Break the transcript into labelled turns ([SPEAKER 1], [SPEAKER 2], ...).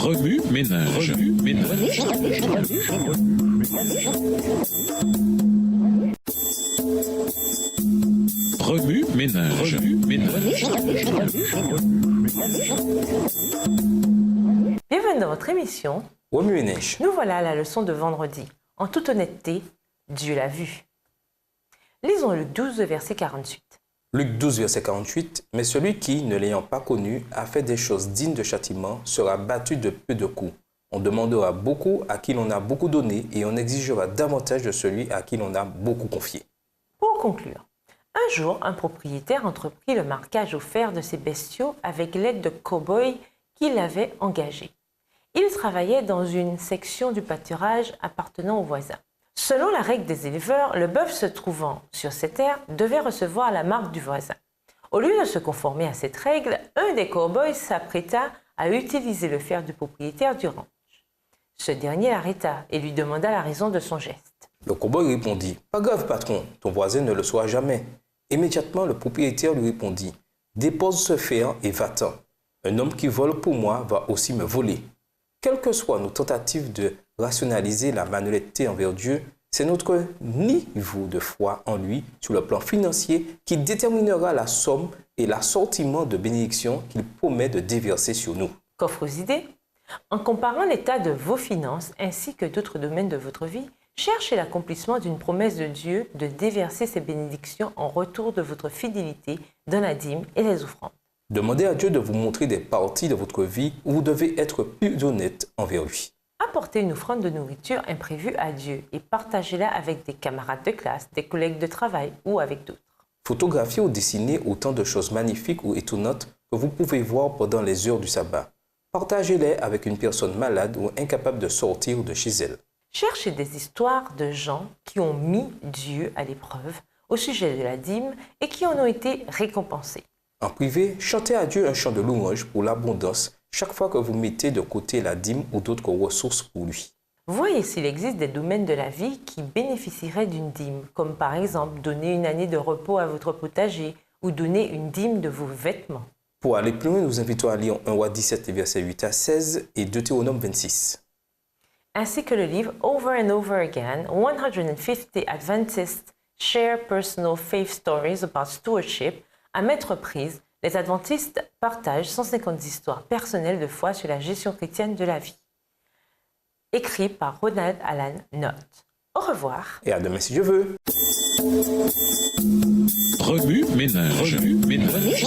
[SPEAKER 1] Remue ménage. Remue ménage.
[SPEAKER 2] Bienvenue dans votre émission.
[SPEAKER 3] Remue ménage.
[SPEAKER 2] Nous voilà à la leçon de vendredi. En toute honnêteté, Dieu l'a vu. Lisons Luc 12, verset 48.
[SPEAKER 3] Luc 12, verset 48. Mais celui qui, ne l'ayant pas connu, a fait des choses dignes de châtiment, sera battu de peu de coups. On demandera beaucoup à qui l'on a beaucoup donné et on exigera davantage de celui à qui l'on a beaucoup confié.
[SPEAKER 2] Pour conclure, un jour, un propriétaire entreprit le marquage au fer de ses bestiaux avec l'aide de cow-boys qu'il avait engagés. Il travaillait dans une section du pâturage appartenant aux voisins. Selon la règle des éleveurs, le bœuf se trouvant sur ces terres devait recevoir la marque du voisin. Au lieu de se conformer à cette règle, un des cow-boys s'apprêta à utiliser le fer du propriétaire du ranch. Ce dernier l'arrêta et lui demanda la raison de son geste.
[SPEAKER 3] Le cow-boy répondit « Pas grave, patron, ton voisin ne le saura jamais. » Immédiatement, le propriétaire lui répondit « Dépose ce fer et va-t'en. Un homme qui vole pour moi va aussi me voler. » Quelles que soient nos tentatives de rationaliser la malhonnêteté envers Dieu, c'est notre niveau de foi en lui sur le plan financier qui déterminera la somme et l'assortiment de bénédictions qu'il promet de déverser sur nous.
[SPEAKER 2] Qu'offre aux idées? En comparant l'état de vos finances ainsi que d'autres domaines de votre vie, cherchez l'accomplissement d'une promesse de Dieu de déverser ses bénédictions en retour de votre fidélité dans la dîme et les offrandes.
[SPEAKER 3] Demandez à Dieu de vous montrer des parties de votre vie où vous devez être plus honnête envers lui.
[SPEAKER 2] Apportez une offrande de nourriture imprévue à Dieu et partagez-la avec des camarades de classe, des collègues de travail ou avec d'autres.
[SPEAKER 3] Photographiez ou dessinez autant de choses magnifiques ou étonnantes que vous pouvez voir pendant les heures du sabbat. Partagez-les avec une personne malade ou incapable de sortir de chez elle.
[SPEAKER 2] Cherchez des histoires de gens qui ont mis Dieu à l'épreuve au sujet de la dîme et qui en ont été récompensés.
[SPEAKER 3] En privé, chantez à Dieu un chant de louange pour l'abondance chaque fois que vous mettez de côté la dîme ou d'autres ressources pour lui.
[SPEAKER 2] Voyez s'il existe des domaines de la vie qui bénéficieraient d'une dîme, comme par exemple donner une année de repos à votre potager ou donner une dîme de vos vêtements.
[SPEAKER 3] Pour aller plus loin, nous vous invitons à lire 1 Roi 17, versets 8 à 16 et Deutéronome 26.
[SPEAKER 2] Ainsi que le livre Over and Over Again, 150 Adventist Share Personal Faith Stories About Stewardship, à maintes reprises, les adventistes partagent 150 histoires personnelles de foi sur la gestion chrétienne de la vie. Écrit par Ronald Allan Nott. Au revoir.
[SPEAKER 3] Et à demain si je veux.
[SPEAKER 1] Remue ménage. Remue ménage.